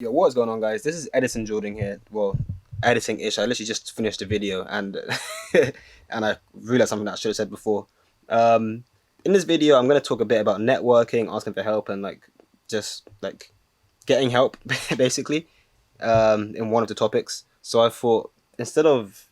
Yo, what is going on, guys? This is Edison Jordan here. Well, editing-ish. I literally just finished a video and and I realized something that I should have said before. Um, in this video, I'm going to talk a bit about networking, asking for help, and just getting help, basically, in one of the topics. So I thought instead of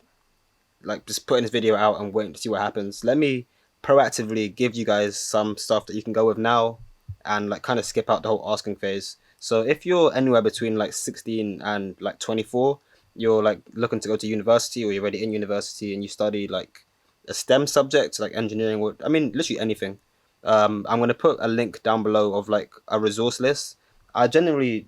just putting this video out and waiting to see what happens, let me proactively give you guys some stuff that you can go with now and kind of skip out the whole asking phase. So if you're anywhere between 16 and 24, you're looking to go to university or you're already in university and you study a STEM subject like engineering or I mean literally anything. I'm gonna put a link down below of a resource list. I generally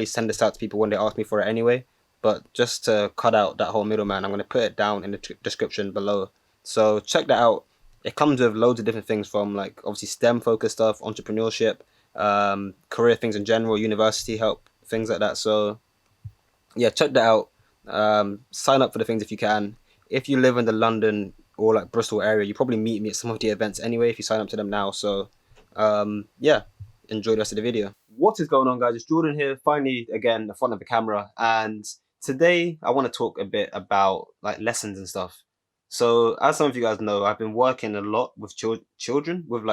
send this out to people when they ask me for it anyway, but just to cut out that whole middleman, I'm going to put it down in the description below. So check that out. It comes with loads of different things from obviously STEM focused stuff, entrepreneurship, career things in general, university help, things like that. So yeah, check that out. Sign up for the things if you can. If you live in the London or Bristol area, you probably meet me at some of the events anyway if you sign up to them now. So yeah, enjoy the rest of the video. What is going on, guys? It's Jordan here, finally again the front of the camera, and today I want to talk a bit about lessons and stuff. So as some of you guys know, I've been working a lot with children, with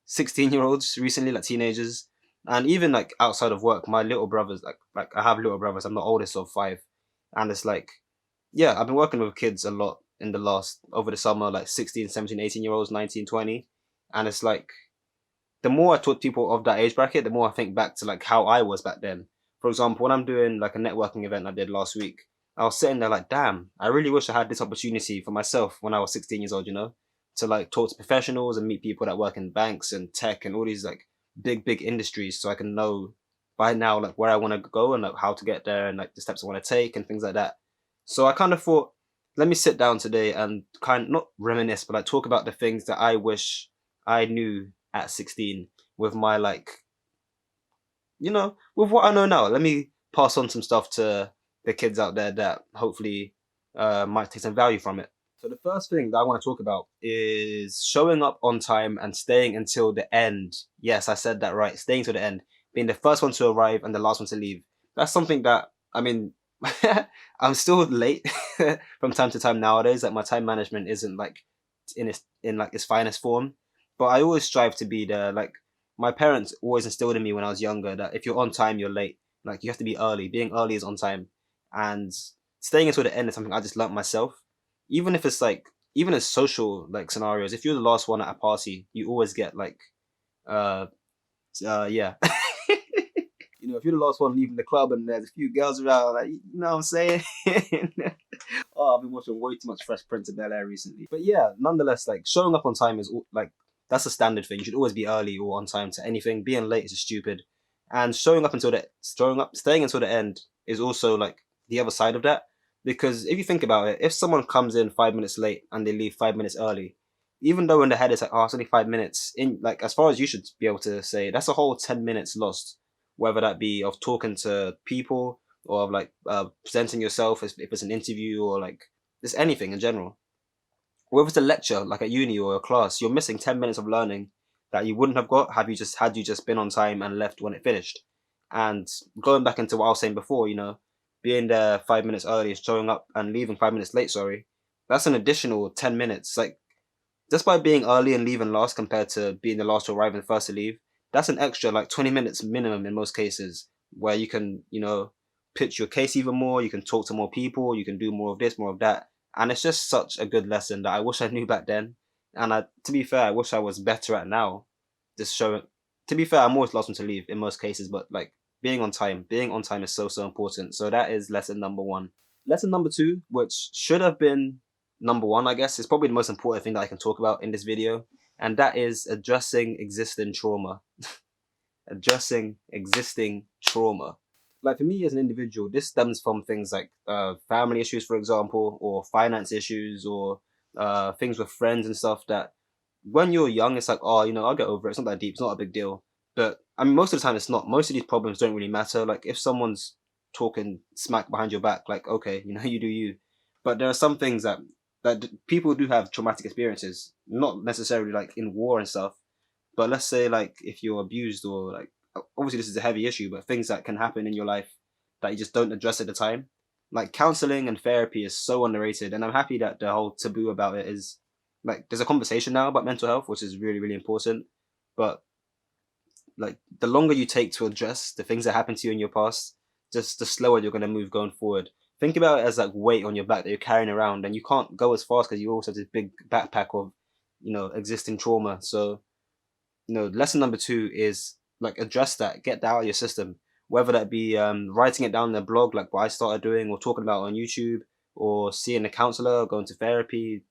16-year-olds recently, like teenagers, and even outside of work, my little brothers, I have little brothers. I'm the oldest of five, and it's yeah, I've been working with kids a lot in the last over the summer, 16, 17, 18-year-olds, 19, 20, and it's the more I talk to people of that age bracket, the more I think back to how I was back then. For example, when I'm doing a networking event I did last week, I was sitting there damn, I really wish I had this opportunity for myself when I was 16 years old, to talk to professionals and meet people that work in banks and tech and all these big industries so I can know by now where I want to go and how to get there and the steps I want to take and things like that. So I kind of thought, let me sit down today and kind of not reminisce, but talk about the things that I wish I knew at 16 with my with what I know now. Let me pass on some stuff to the kids out there that hopefully might take some value from it. So the first thing that I want to talk about is showing up on time and staying until the end. Yes, I said that right. Staying till the end, being the first one to arrive and the last one to leave. That's something that I mean, I'm still late from time to time nowadays. My time management isn't in its finest form, but I always strive to be there. My parents always instilled in me when I was younger that if you're on time, you're late. You have to be early. Being early is on time, and staying until the end is something I just learnt myself. Even if it's even in social scenarios, if you're the last one at a party, you always get uh yeah. If you're the last one leaving the club and there's a few girls around, you know what I'm saying? Oh, I've been watching way too much Fresh Prince of Bel Air recently. But yeah, nonetheless, showing up on time is that's a standard thing. You should always be early or on time to anything. Being late is just stupid. And staying until the end is also the other side of that. Because if you think about it, if someone comes in 5 minutes late and they leave 5 minutes early, even though in the head it's oh, it's only 5 minutes, in as far as you should be able to say, that's a whole 10 minutes lost. Whether that be of talking to people or of presenting yourself if it's an interview or just anything in general. Or if it's a lecture like at uni or a class, you're missing 10 minutes of learning that you wouldn't have got had you just been on time and left when it finished. And going back into what I was saying before, being there 5 minutes early, showing up and leaving 5 minutes late, sorry, that's an additional 10 minutes. Just by being early and leaving last compared to being the last to arrive and first to leave, that's an extra 20 minutes minimum in most cases where you can, pitch your case even more, you can talk to more people, you can do more of this, more of that. And it's just such a good lesson that I wish I knew back then. And to be fair, I wish I was better at now. Just showing, to be fair, I'm always last one to leave in most cases, but being on time is so important. So that is lesson number one. Lesson number two, which should have been number one, I guess, is probably the most important thing that I can talk about in this video, and that is addressing existing trauma. Addressing existing trauma. For me as an individual, this stems from things like family issues, for example, or finance issues, or things with friends and stuff that when you're young, it's oh, I'll get over it. It's not that deep. It's not a big deal. But I mean, most of the time, it's not. Most of these problems don't really matter. If someone's talking smack behind your back, okay, you do you. But there are some things that people do have traumatic experiences, not necessarily in war and stuff, but let's say if you're abused or obviously this is a heavy issue, but things that can happen in your life that you just don't address at the time. Like counseling and therapy is so underrated, and I'm happy that the whole taboo about it is like there's a conversation now about mental health, which is really, really important. But like the longer you take to address the things that happened to you in your past, just the slower you're gonna move going forward. Think about it as like weight on your back that you're carrying around, and you can't go as fast because you also have this big backpack of, existing trauma. So, lesson number two is like address that, get that out of your system. Whether that be writing it down in a blog, like what I started doing, or talking about it on YouTube, or seeing a counselor, going to therapy,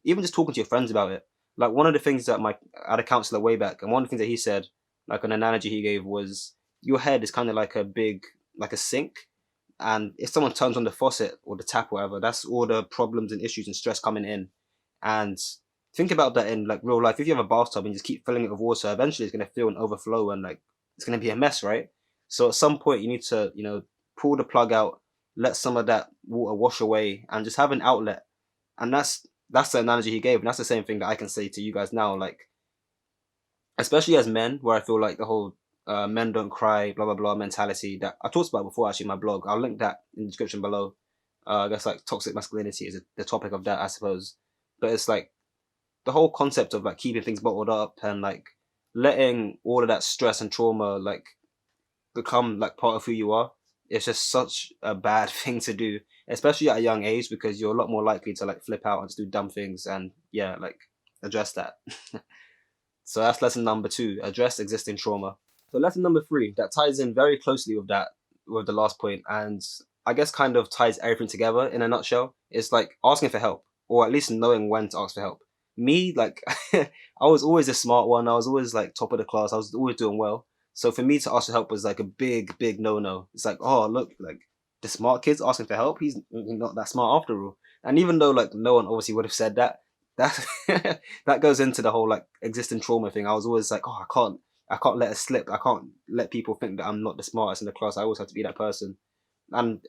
even just talking to your friends about it. Like one of the things that I had a counselor way back, and one of the things that he said, like an analogy he gave was your head is kind of like like a sink, and if someone turns on the faucet or the tap or whatever, that's all the problems and issues and stress coming in. And think about that in like real life. If you have a bathtub and you just keep filling it with water, eventually it's gonna fill and overflow, and like it's gonna be a mess, right? So at some point you need to, pull the plug out, let some of that water wash away, and just have an outlet. And that's the analogy he gave, and that's the same thing that I can say to you guys now. Like especially as men, where I feel like the whole men don't cry, blah blah blah mentality that I talked about before actually in my blog. I'll link that in the description below. I guess like toxic masculinity is the topic of that, I suppose. But it's like the whole concept of like keeping things bottled up and like letting all of that stress and trauma like become like part of who you are. It's just such a bad thing to do, especially at a young age, because you're a lot more likely to like flip out and just do dumb things and yeah, like address that. So that's lesson number two, address existing trauma. So lesson number three, that ties in very closely with that, with the last point, and I guess kind of ties everything together in a nutshell. It's like asking for help, or at least knowing when to ask for help. Me, like, I was always a smart one. I was always like top of the class. I was always doing well. So for me to ask for help was like a big, big no-no. It's like, oh, look, like the smart kid's asking for help. He's not that smart after all. And even though like no one obviously would have said that, that that goes into the whole like existing trauma thing. I was always like, oh, I can't let it slip. I can't let people think that I'm not the smartest in the class. I always have to be that person. And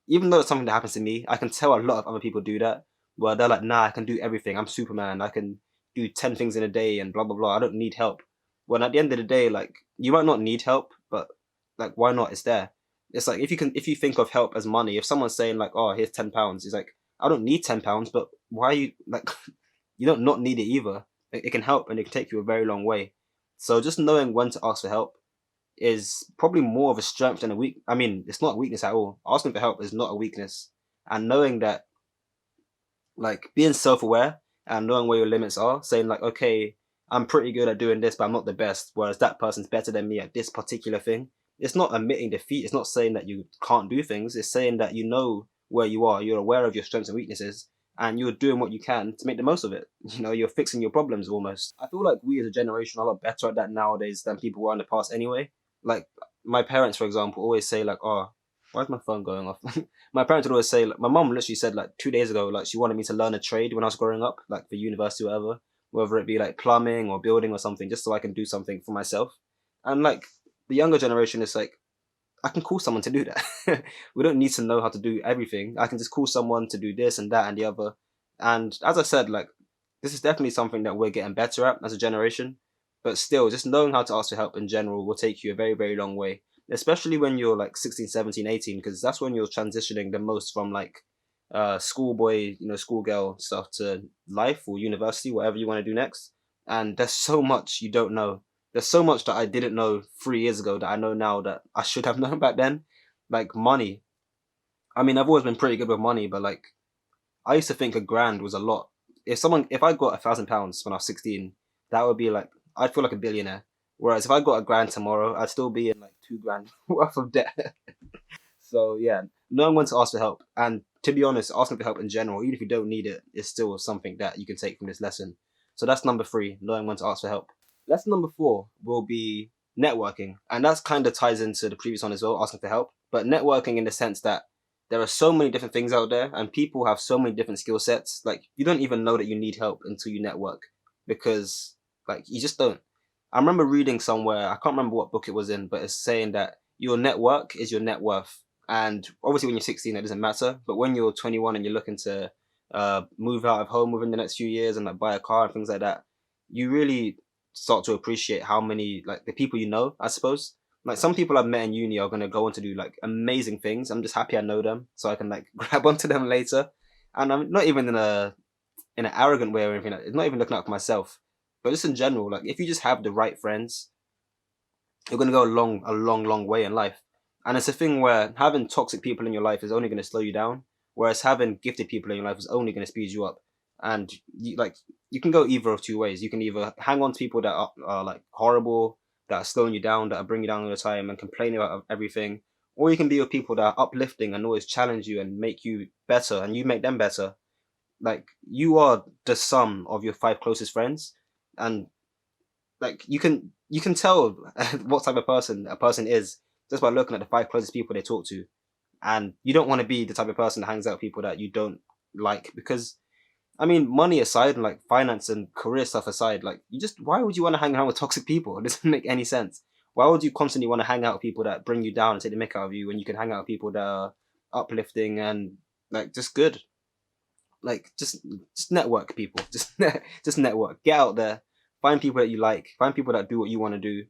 even though it's something that happens to me, I can tell a lot of other people do that. Where they're like, nah, I can do everything. I'm Superman. I can do 10 things in a day and blah blah blah. I don't need help. When at the end of the day, like you might not need help, but like why not? It's there. It's like if you think of help as money, if someone's saying like, oh, here's £10, it's like I don't need £10, but why are you like you don't not need it either. It can help and it can take you a very long way. So just knowing when to ask for help is probably more of a strength than a weak. I mean, it's not a weakness at all. Asking for help is not a weakness, and knowing that, like being self-aware and knowing where your limits are, saying like, okay, I'm pretty good at doing this, but I'm not the best, whereas that person's better than me at this particular thing. It's not admitting defeat. It's not saying that you can't do things. It's saying that you know where you are. You're aware of your strengths and weaknesses, and you're doing what you can to make the most of it. You're fixing your problems almost. I feel like we as a generation are a lot better at that nowadays than people were in the past anyway. Like my parents, for example, always say like, "Oh, why is my phone going off?" My parents would always say, like, my mom literally said like 2 days ago, like she wanted me to learn a trade when I was growing up, like for university or whatever, whether it be like plumbing or building or something, just so I can do something for myself. And like the younger generation is like, I can call someone to do that. We don't need to know how to do everything. I can just call someone to do this and that and the other. And as I said, like this is definitely something that we're getting better at as a generation. But still, just knowing how to ask for help in general will take you a very, very long way, especially when you're like 16, 17, 18, because that's when you're transitioning the most from like schoolboy, schoolgirl stuff to life or university, whatever you want to do next. And there's so much you don't know. There's so much that I didn't know 3 years ago that I know now that I should have known back then. Like money. I mean, I've always been pretty good with money, but like I used to think a grand was a lot. If I got £1,000 when I was 16, that would be like I'd feel like a billionaire. Whereas if I got a grand tomorrow, I'd still be in like 2 grand worth of debt. So yeah, knowing when to ask for help, and to be honest, asking for help in general, even if you don't need it, is still something that you can take from this lesson. So that's number three, knowing when to ask for help. Lesson number four will be networking, and that's kind of ties into the previous one as well, asking for help. But networking in the sense that there are so many different things out there, and people have so many different skill sets. Like you don't even know that you need help until you network, because like you just don't. I remember reading somewhere, I can't remember what book it was in, but it's saying that your network is your net worth. And obviously, when you're 16, that doesn't matter. But when you're 21 and you're looking to move out of home within the next few years and like buy a car and things like that, you really start to appreciate how many like the people you know, I suppose. Like some people I've met in uni are gonna go on to do like amazing things. I'm just happy I know them, so I can like grab onto them later. And I'm not even in an arrogant way or anything. It's not even looking out for myself, but just in general. Like if you just have the right friends, you're gonna go a long way in life. And it's a thing where having toxic people in your life is only gonna slow you down, whereas having gifted people in your life is only gonna speed you up. And you can go either of two ways. You can either hang on to people that are like horrible, that are slowing you down, that are bringing you down all the time and complaining about everything, or you can be with people that are uplifting and always challenge you and make you better, and you make them better. Like you are the sum of your five closest friends, and like you can tell what type of person a person is just by looking at the five closest people they talk to. And you don't want to be the type of person that hangs out with people that you don't like, because I mean, money aside and like finance and career stuff aside, like you just why would you want to hang out with toxic people? It doesn't make any sense. Why would you constantly want to hang out with people that bring you down and take the mick out of you when you can hang out with people that are uplifting and like just good? Like just network, people. Just network. Get out there. Find people that you like. Find people that do what you want to do.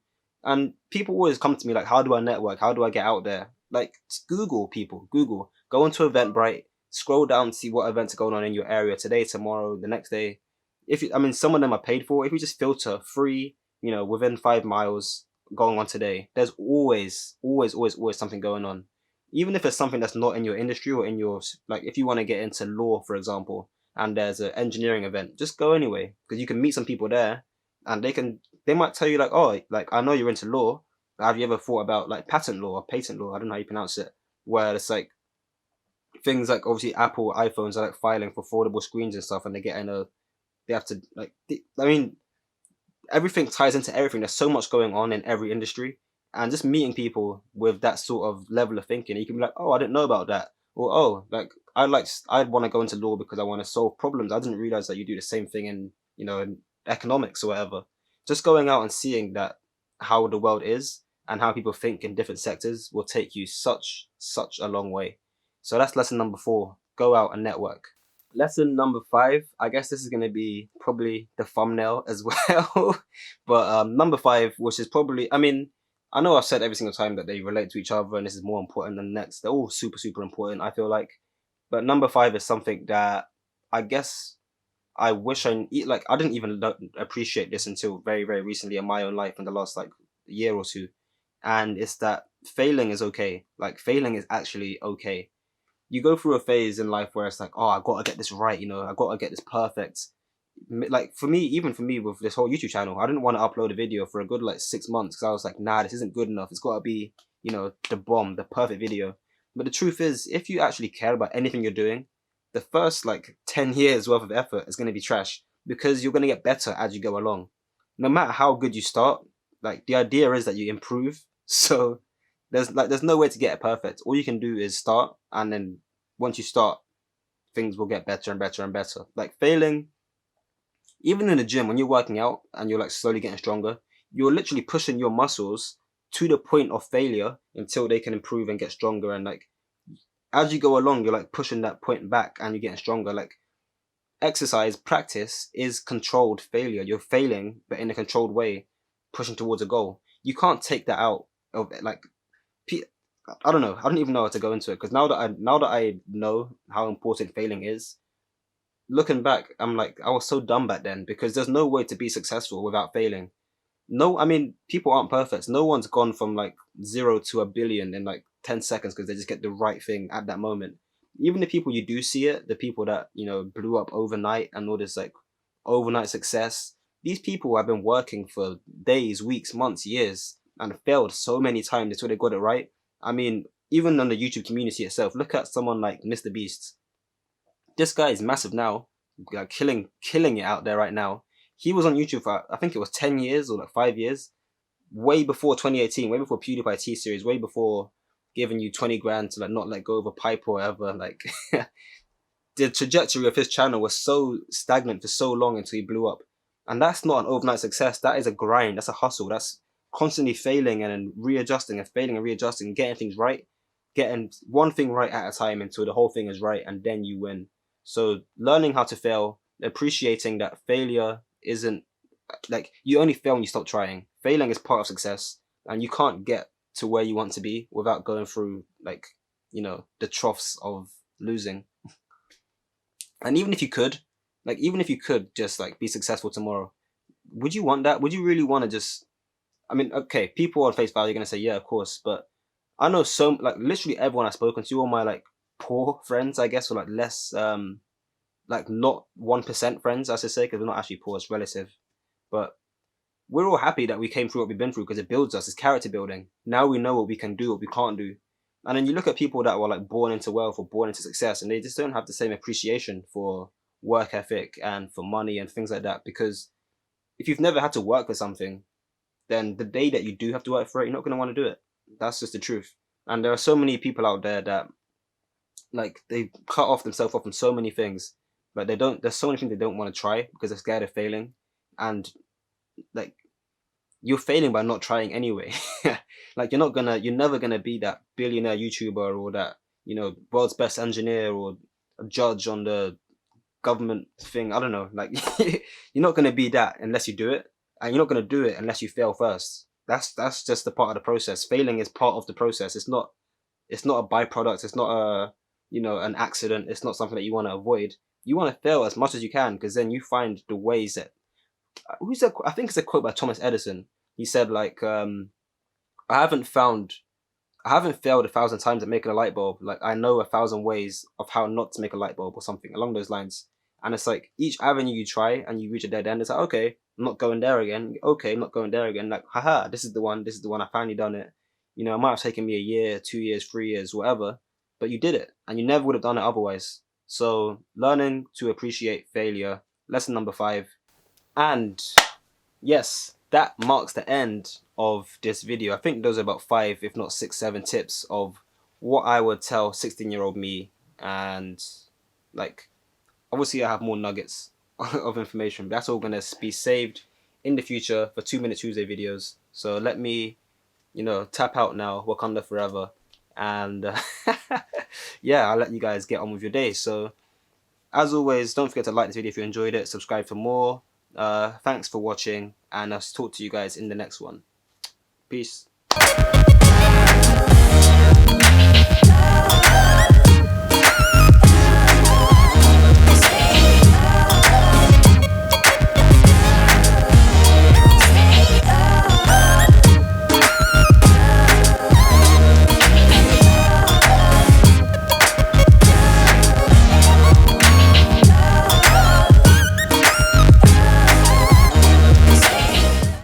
And people always come to me like, how do I network? How do I get out there? Like just Google people. Google. Go into Eventbrite. Scroll down, see what events are going on in your area today, tomorrow, the next day. If you, I mean, some of them are paid for. If you just filter free, within 5 miles going on today, there's always something going on. Even if it's something that's not in your industry or in your like, if you want to get into law, for example, and there's an engineering event, just go anyway because you can meet some people there, and they might tell you like, oh, like I know you're into law, but have you ever thought about like patent law or patent law? I don't know how you pronounce it. Where it's like things like obviously Apple iPhones are like filing for foldable screens and stuff, and they have to like, I mean, everything ties into everything. There's so much going on in every industry, and just meeting people with that sort of level of thinking, you can be like, oh, I didn't know about that, or oh, like I'd want to go into law because I want to solve problems. I didn't realize that you do the same thing in economics or whatever. Just going out and seeing that how the world is and how people think in different sectors will take you such a long way. So that's lesson number 4. Go out and network. Lesson number 5, I guess this is going to be probably the thumbnail as well. But number 5, which is probably, I mean, I know I've said every single time that they relate to each other and this is more important than the next. They're all super important, I feel like. But number 5 is something that I guess I wish like I didn't even appreciate this until very recently in my own life in the last like year or two. And it's that failing is okay. Like failing is actually okay. You go through a phase in life where it's like, oh, I gotta get this right, I gotta get this perfect. Like for me, even for me with this whole YouTube channel, I didn't want to upload a video for a good like 6 months because I was like, nah, this isn't good enough. It's gotta be, the bomb, the perfect video. But the truth is, if you actually care about anything you're doing, the first like 10 years worth of effort is gonna be trash because you're gonna get better as you go along. No matter how good you start, like the idea is that you improve. So there's no way to get it perfect. All you can do is start, and then once you start, things will get better and better and better. Like failing, even in the gym when you're working out and you're like slowly getting stronger, you're literally pushing your muscles to the point of failure until they can improve and get stronger. And like as you go along, you're like pushing that point back and you're getting stronger. Like exercise practice is controlled failure. You're failing, but in a controlled way, pushing towards a goal. You can't take that out of it. Like I don't know. I don't even know how to go into it because now that I know how important failing is, looking back, I'm like I was so dumb back then because there's no way to be successful without failing. No, I mean people aren't perfect. No one's gone from like 0 to 1 billion in like 10 seconds because they just get the right thing at that moment. Even the people you do see it, the people that blew up overnight and all this like overnight success, these people have been working for days, weeks, months, years, and failed so many times until they got it right. I mean, even on the YouTube community itself, look at someone like Mr. Beast. This guy is massive now, like killing it out there right now. He was on YouTube for I think it was 10 years or like 5 years, way before 2018, way before PewDiePie T series, way before giving you 20 grand to like not let go of a pipe or whatever. Like the trajectory of his channel was so stagnant for so long until he blew up. And that's not an overnight success. That is a grind. That's a hustle. That's constantly failing and then readjusting and failing and readjusting, getting things right, getting one thing right at a time until the whole thing is right, and then you win. So learning how to fail, appreciating that failure isn't like you only fail when you stop trying. Failing is part of success, and you can't get to where you want to be without going through, like, the troughs of losing. And even if you could, just like be successful tomorrow, would you want that? Would you really want to just? I mean, okay, people on face value are gonna say, yeah, of course, but I know like literally everyone I've spoken to, all my like poor friends, I guess, or like less like not 1% friends, I should say, because we're not actually poor, it's relative. But we're all happy that we came through what we've been through because it builds us. It's character building. Now we know what we can do, what we can't do. And then you look at people that were like born into wealth or born into success, and they just don't have the same appreciation for work ethic and for money and things like that. Because if you've never had to work for something, then the day that you do have to work for it, you're not going to want to do it. That's just the truth. And there are so many people out there that like they cut off themselves off from so many things, but they don't. There's so many things they don't want to try because they're scared of failing, and like you're failing by not trying anyway. Like you're never gonna be that billionaire YouTuber or that world's best engineer or a judge on the government thing. I don't know. Like you're not gonna be that unless you do it, and you're not gonna do it unless you fail first. That's just the part of the process. Failing is part of the process. It's not. It's not a byproduct. It's not a an accident. It's not something that you want to avoid. You want to fail as much as you can because then you find the ways that. Who's that? I think it's a quote by Thomas Edison. He said like, I haven't found I haven't failed 1,000 times at making a light bulb. Like I know 1,000 ways of how not to make a light bulb or something along those lines. And it's like each avenue you try and you reach a dead end. It's like, okay, I'm not going there again. Okay, I'm not going there again. Like, haha, this is the one. This is the one. I finally done it. It might have taken me a year, 2 years, 3 years, whatever, but you did it, and you never would have done it otherwise. So, learning to appreciate failure. Lesson number 5. And yes, that marks the end of this video. I think those are about 5, if not 6, 7 tips of what I would tell 16-year-old me. And like, obviously I have more nuggets of information, but that's all going to be saved in the future for 2-Minute Tuesday videos. So let me, tap out now, Wakanda forever. And yeah, I'll let you guys get on with your day. So as always, don't forget to like this video if you enjoyed it, subscribe for more. Thanks for watching, and I'll talk to you guys in the next one. Peace.